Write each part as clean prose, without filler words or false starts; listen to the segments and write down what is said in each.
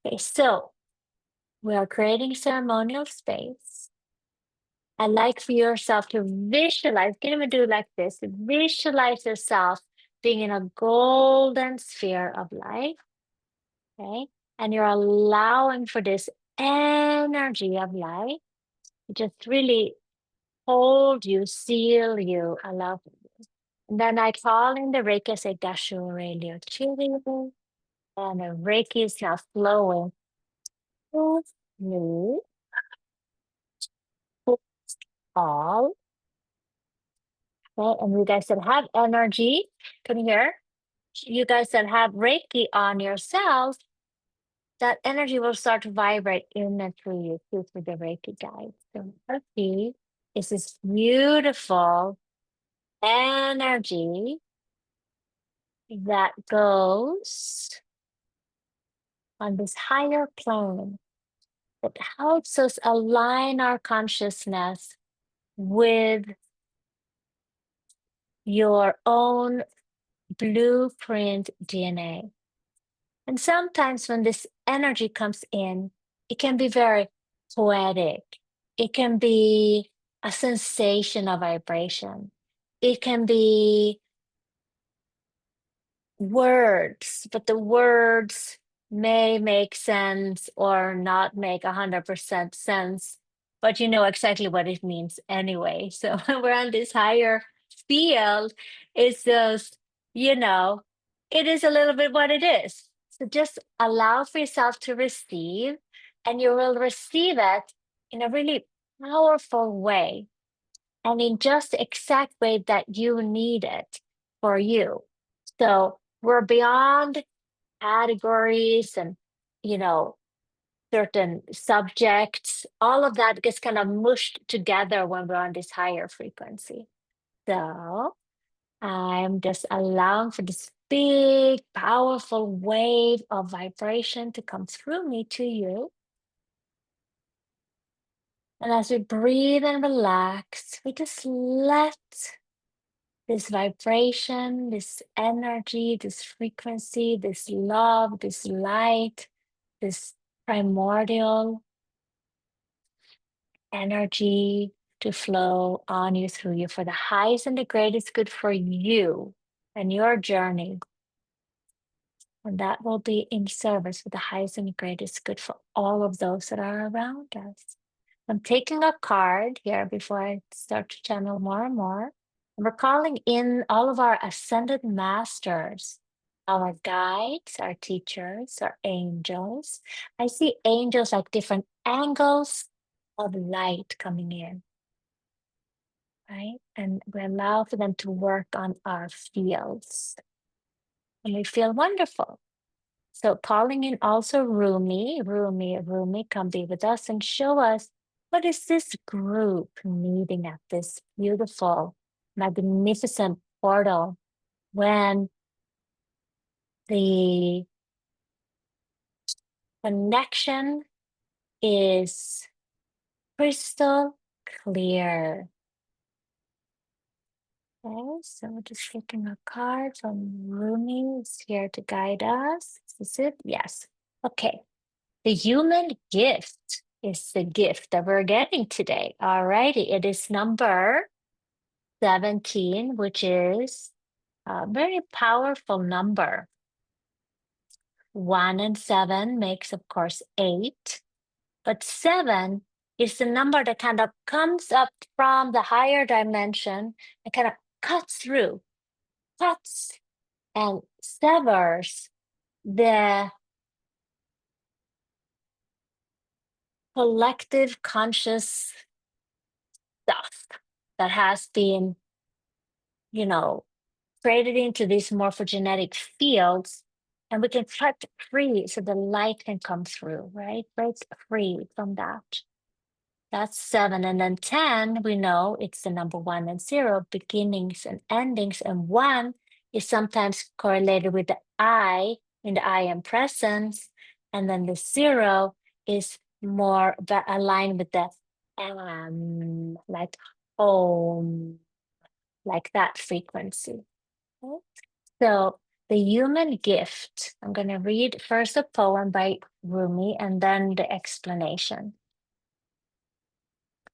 Okay, so we are creating ceremonial space. I'd like for yourself to visualize, can even do like this, visualize yourself being in a golden sphere of light, okay? And you're allowing for this energy of light to just really hold you, seal you, allow for you. And then I call in the Reiki, I say, Gashu Aurelio Chili, and the Reiki is now flowing through me, all. Okay, and you guys that have energy, come here. You guys that have Reiki on yourself, that energy will start to vibrate in and through you, through the Reiki guide. So Reiki is this beautiful energy that goes on this higher plane that helps us align our consciousness with your own blueprint DNA. And sometimes when this energy comes in, it can be very poetic. It can be a sensation of vibration. It can be words, but the words may make sense or not make 100% sense, but you know exactly what it means anyway. So when we're on this higher field, it's just, you know, it is a little bit what it is. So just allow for yourself to receive, and you will receive it in a really powerful way and in just the exact way that you need it for you. So we're beyond categories and, you know, certain subjects. All of that gets kind of mushed together when we're on this higher frequency. So I'm just allowing for this big, powerful wave of vibration to come through me to you. And as we breathe and relax, we just let this vibration, this energy, this frequency, this love, this light, this primordial energy to flow on you, through you, for the highest and the greatest good for you and your journey. And that will be in service for the highest and the greatest good for all of those that are around us. I'm taking a card here before I start to channel more and more. And we're calling in all of our ascended masters, our guides, our teachers, our angels. I see angels like different angles of light coming in, right? And we allow for them to work on our fields. And we feel wonderful. So calling in also Rumi, come be with us and show us what is this group needing at this beautiful, magnificent portal when the connection is crystal clear. Okay, so we're just looking a card from Rumi. Is here to guide us. Is this it? Yes. Okay. The human gift is the gift that we're getting today. All righty. It is number 17, which is a very powerful number. 1 and 7 makes, of course, 8. But 7 is the number that kind of comes up from the higher dimension and kind of cuts through, cuts and severs the collective conscious stuff that has been, you know, created into these morphogenetic fields, and we can cut free so the light can come through, right? Break free from that. That's 7. And then 10, we know it's the number 1 and 0, beginnings and endings. And 1 is sometimes correlated with the I in the I am presence. And then the 0 is more aligned with the like home, like that frequency. Okay? So The human gift. I'm going to read first a poem by Rumi and then the explanation.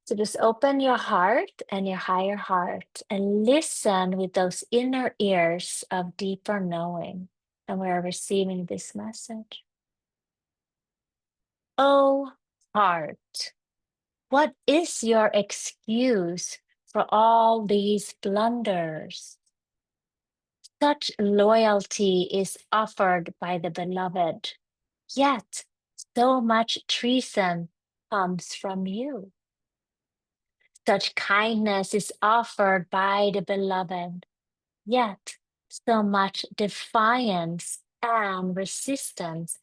So just open your heart and your higher heart and listen with those inner ears of deeper knowing. And we're receiving this message. Oh, heart, what is your excuse for all these blunders? Such loyalty is offered by the beloved, yet so much treason comes from you. Such kindness is offered by the beloved, yet so much defiance and resistance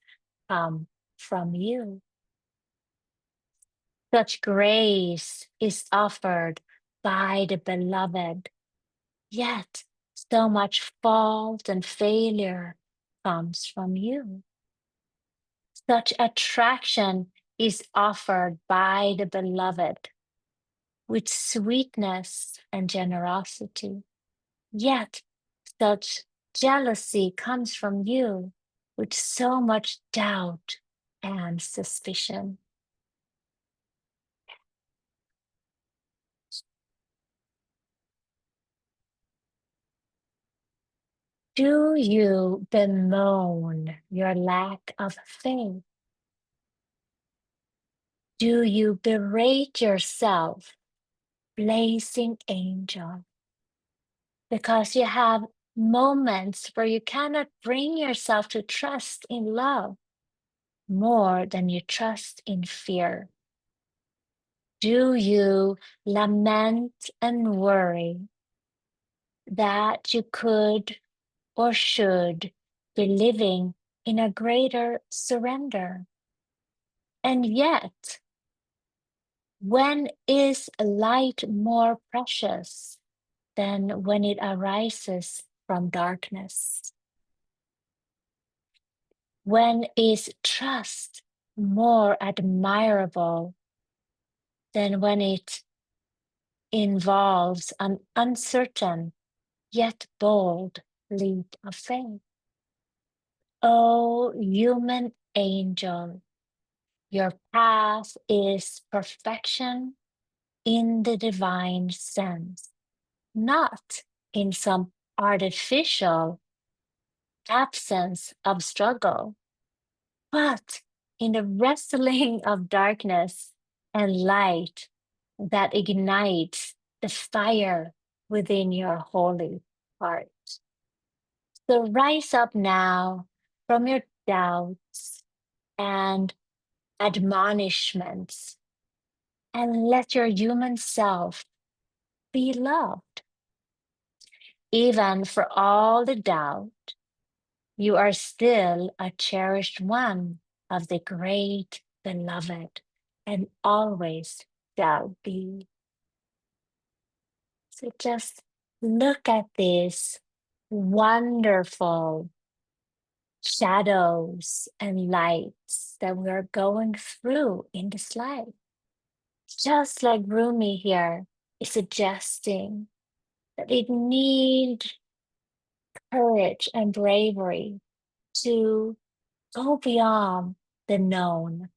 come from you. Such grace is offered by the beloved, yet so much fault and failure comes from you. Such attraction is offered by the beloved with sweetness and generosity, yet such jealousy comes from you with so much doubt and suspicion. Do you bemoan your lack of faith? Do you berate yourself, blazing angel, because you have moments where you cannot bring yourself to trust in love more than you trust in fear? Do you lament and worry that you could or should be living in a greater surrender? And yet, when is light more precious than when it arises from darkness? When is trust more admirable than when it involves an uncertain yet bold leap of faith? Oh, human angel, your path is perfection in the divine sense, not in some artificial absence of struggle, but in the wrestling of darkness and light that ignites the fire within your holy heart. So rise up now from your doubts and admonishments and let your human self be loved. Even for all the doubt, you are still a cherished one of the great beloved and always shall be. So just look at these wonderful shadows and lights that we are going through in this life. Just like Rumi here is suggesting that it needs courage and bravery to go beyond the known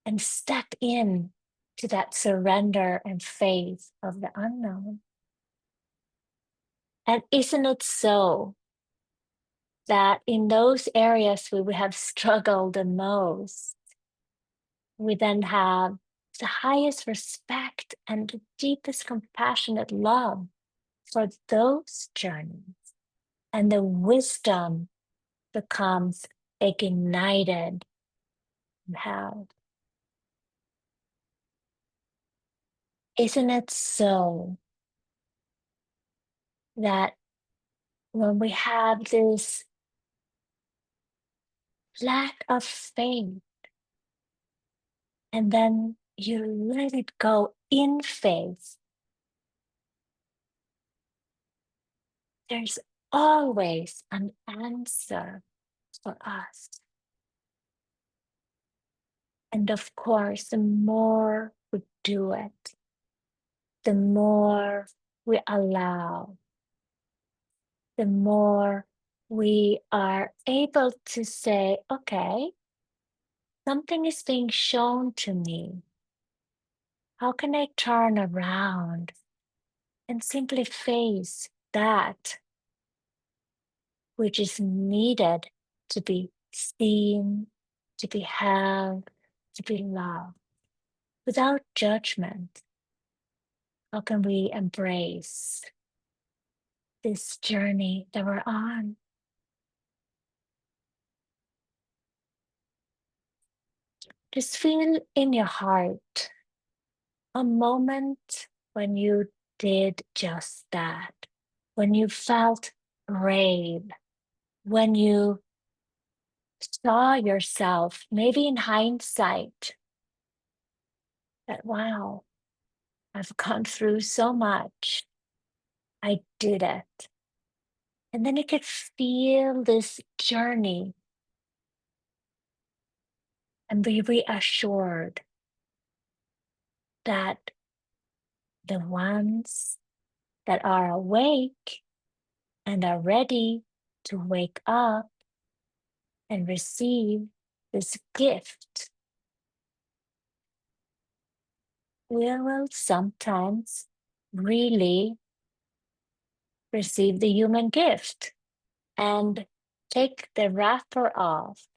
and step in to that surrender and faith of the unknown. And isn't it so that in those areas where we have struggled the most, we then have the highest respect and the deepest compassionate love for those journeys, and the wisdom becomes ignited and held. Isn't it so that when we have this lack of faith and then you let it go in faith, there's always an answer for us. And of course, the more we do it, the more we allow, the more we are able to say, okay, something is being shown to me. How can I turn around and simply face that which is needed to be seen, to be held, to be loved without judgment? How can we embrace this journey that we're on? Just feel in your heart a moment when you did just that, when you felt brave, when you saw yourself, maybe in hindsight, that wow, I've gone through so much. I did it. And then you could feel this journey and be reassured that the ones that are awake and are ready to wake up and receive this gift will sometimes really receive the human gift and take the wrapper off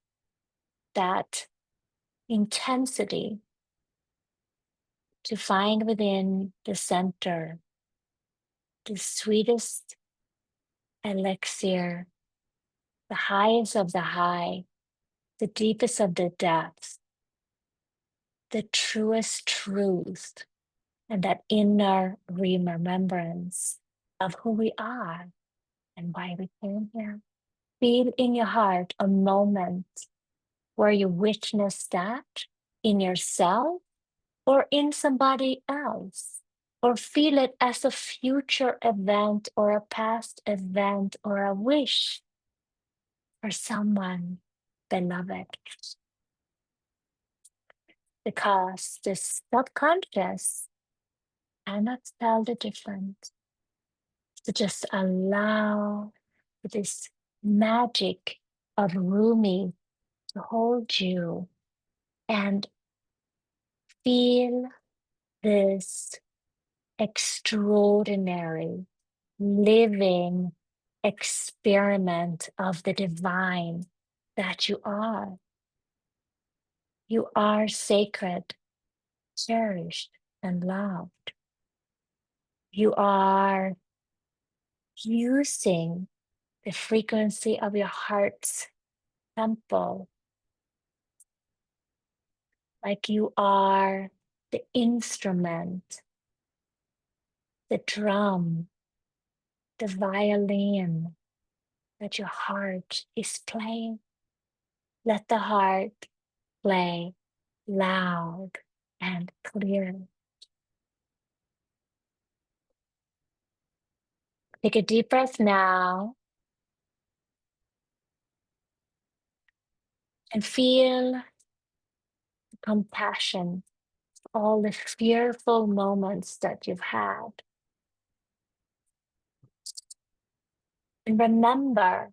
that intensity to find within the center the sweetest elixir, the highest of the high, the deepest of the depths, the truest truth, and that inner remembrance of who we are and why we came here. Feel in your heart a moment where you witness that in yourself or in somebody else, or feel it as a future event or a past event or a wish for someone beloved. Because the subconscious cannot tell the difference. So just allow this magic of Rumi to hold you and feel this extraordinary living experiment of the divine that you are. You are sacred, cherished, and loved. You are using the frequency of your heart's temple like you are the instrument, the drum, the violin that your heart is playing. Let the heart play loud and clear. Take a deep breath now and feel the compassion, all the fearful moments that you've had. And remember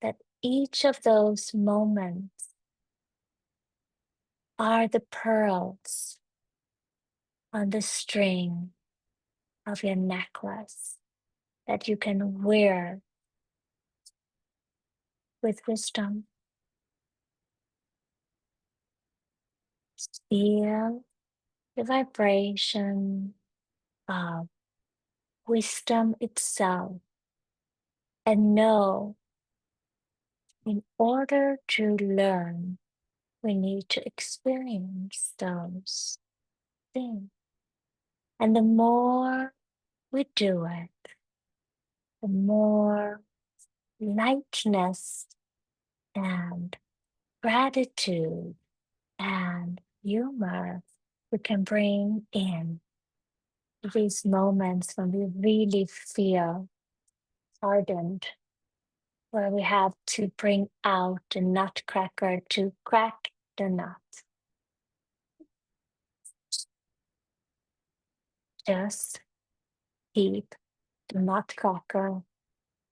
that each of those moments are the pearls on the string of your necklace that you can wear with wisdom. Feel the vibration of wisdom itself and know in order to learn, we need to experience those things. And the more we do it, the more lightness and gratitude and humor we can bring in these moments when we really feel hardened, where we have to bring out the nutcracker to crack the nut. Just keep the nutcracker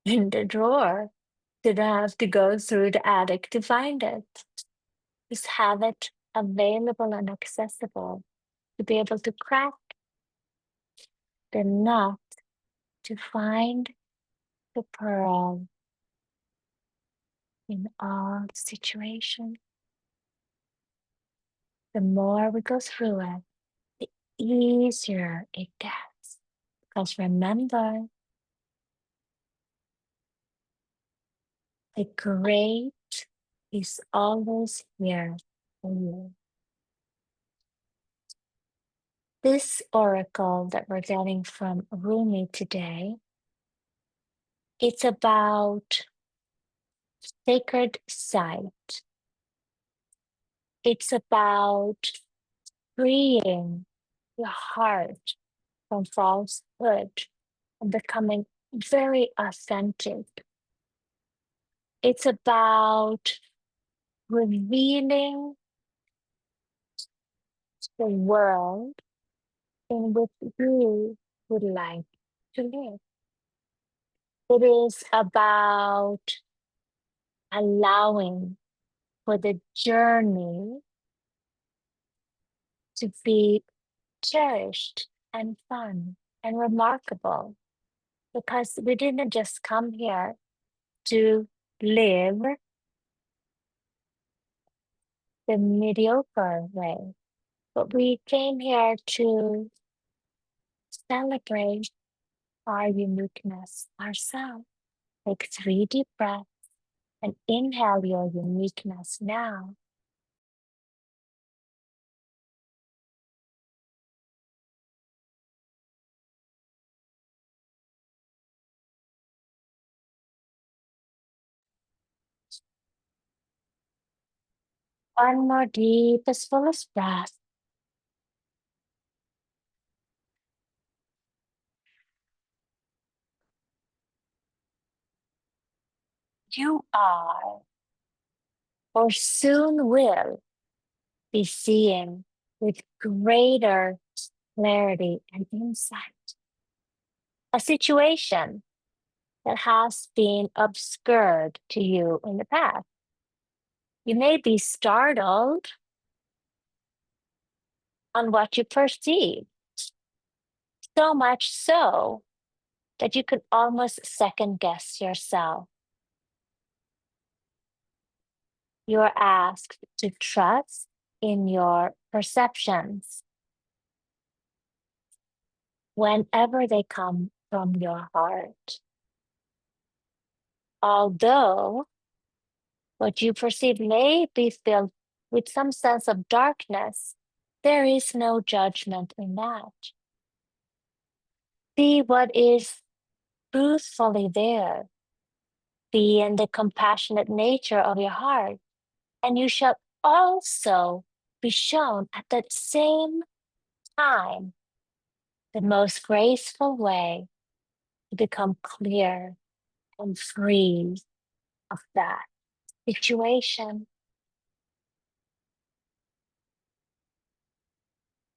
in the drawer You don't have to go through the attic to find it. Just have it available and accessible to be able to crack the nut to find the pearl in all situations. The more we go through it, the easier it gets. Because remember, the great is always here for you. This oracle that we're getting from Rumi today, it's about sacred sight. It's about freeing your heart from falsehood and becoming very authentic. It's about revealing the world in which you would like to live. It is about allowing for the journey to be cherished and fun and remarkable, because we didn't just come here to live the mediocre way, but we came here to celebrate our uniqueness ourselves. Take 3 deep breaths and inhale your uniqueness now. One more deep, as fullest breath. You are, or soon will, be seeing with greater clarity and insight a situation that has been obscured to you in the past. You may be startled on what you perceive, so much so that you could almost second guess yourself. You are asked to trust in your perceptions whenever they come from your heart. Although what you perceive may be filled with some sense of darkness, there is no judgment in that. See what is truthfully there. Be in the compassionate nature of your heart, and you shall also be shown at that same time the most graceful way to become clear and free of that situation.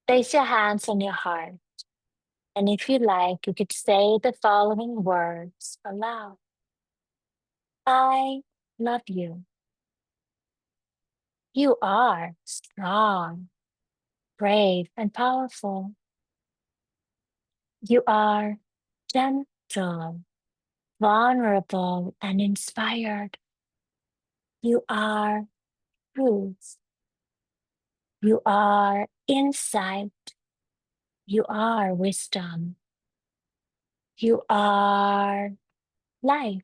Place your hands on your heart, and if you like, you could say the following words aloud. I love you. You are strong, brave, and powerful. You are gentle, vulnerable, and inspired. You are truth. You are insight. You are wisdom. You are life.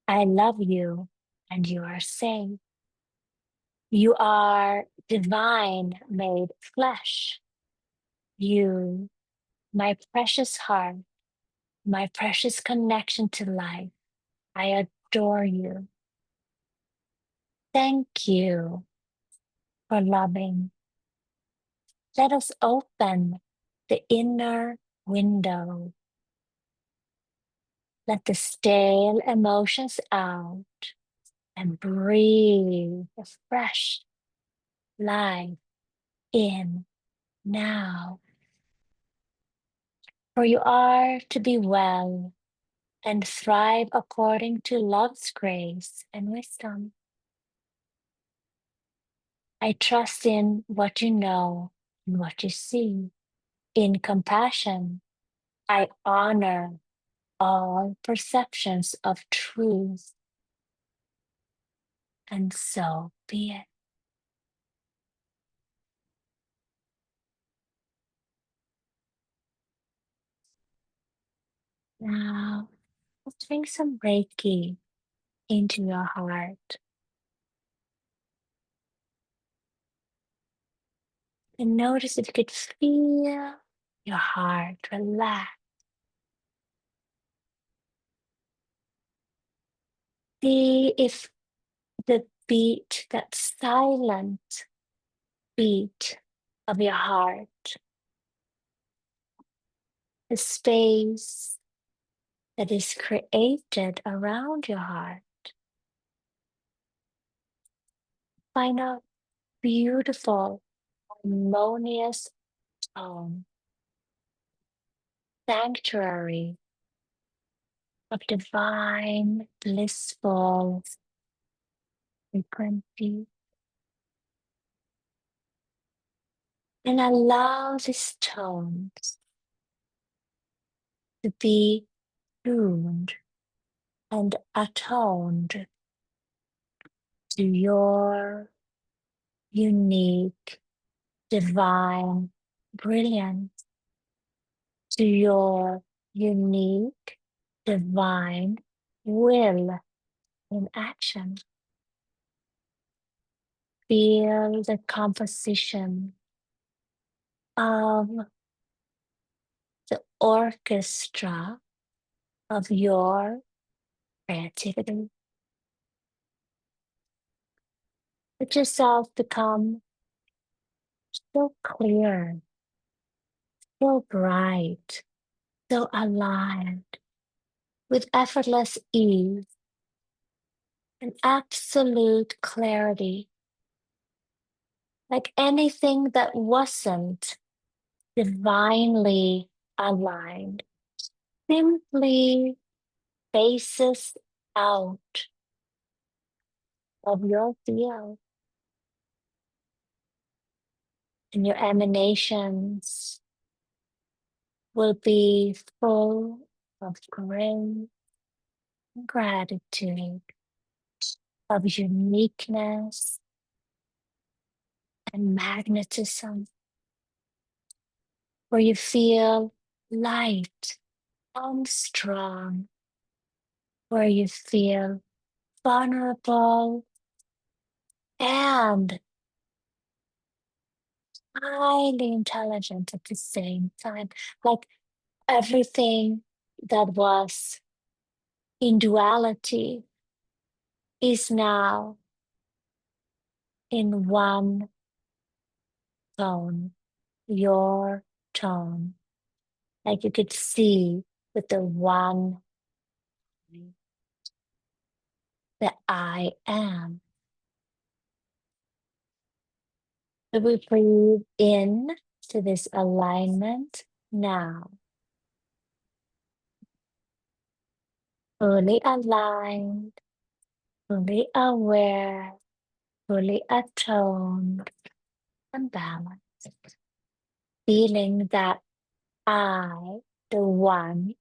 I love you, and you are safe. You are divine made flesh. You, my precious heart, my precious connection to life. I adore you. Thank you for loving. Let us open the inner window. Let the stale emotions out and breathe a fresh life in now. For you are to be well, and thrive according to love's grace and wisdom. I trust in what you know and what you see. In compassion, I honor all perceptions of truth, and so be it. Now, let's bring some Reiki into your heart and notice if you could feel your heart relax. See if the beat, that silent beat of your heart, the space that is created around your heart, find a beautiful, harmonious tone, sanctuary of divine, blissful frequency. And allow these tones to be tuned and attuned to your unique, divine brilliance, to your unique, divine will in action. Feel the composition of the orchestra of your creativity. Let yourself become so clear, so bright, so aligned with effortless ease and absolute clarity, like anything that wasn't divinely aligned simply faces out of your field, and your emanations will be full of grace, gratitude, of uniqueness and magnetism, where you feel light and strong, where you feel vulnerable and highly intelligent at the same time. Like everything that was in duality is now in one tone, your tone. Like you could see with the one, that I am. So we breathe in to this alignment now, fully aligned, fully aware, fully attuned and balanced. Feeling that I, the one,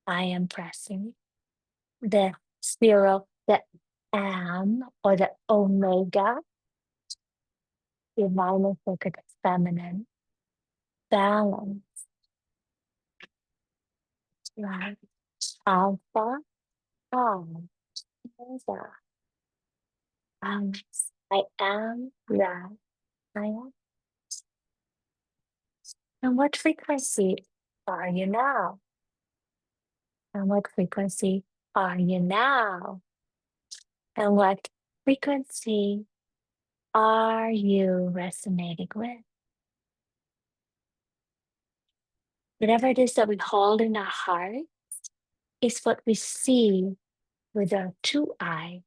I am present, the zero, the am, or the omega, divine sacred feminine, balance, right? Alpha, omega, balance. I am that I am. And what frequency are you now? And what frequency are you now? And what frequency are you resonating with? Whatever it is that we hold in our heart is what we see with our two eyes.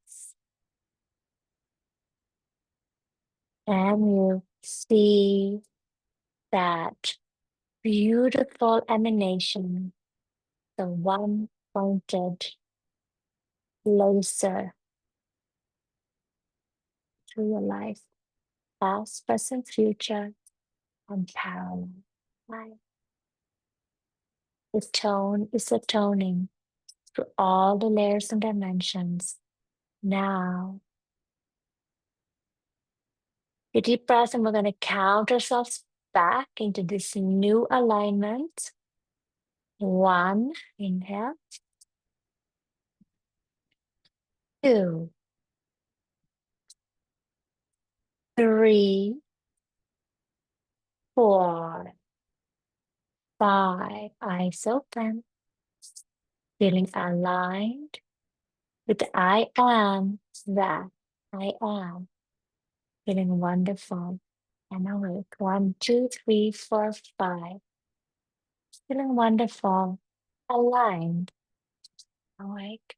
And you see that beautiful emanation, the one pointed laser through your life, past, present, future, and parallel. Life. The tone is atoning through all the layers and dimensions. Now, a deep breath, and we're going to count ourselves back into this new alignment. 1, inhale. 2, 3, 4, 5. Eyes open. Feeling aligned with the I am that I am. Feeling wonderful and awake. 1, 2, 3, 4, 5. Feeling wonderful, aligned, awake.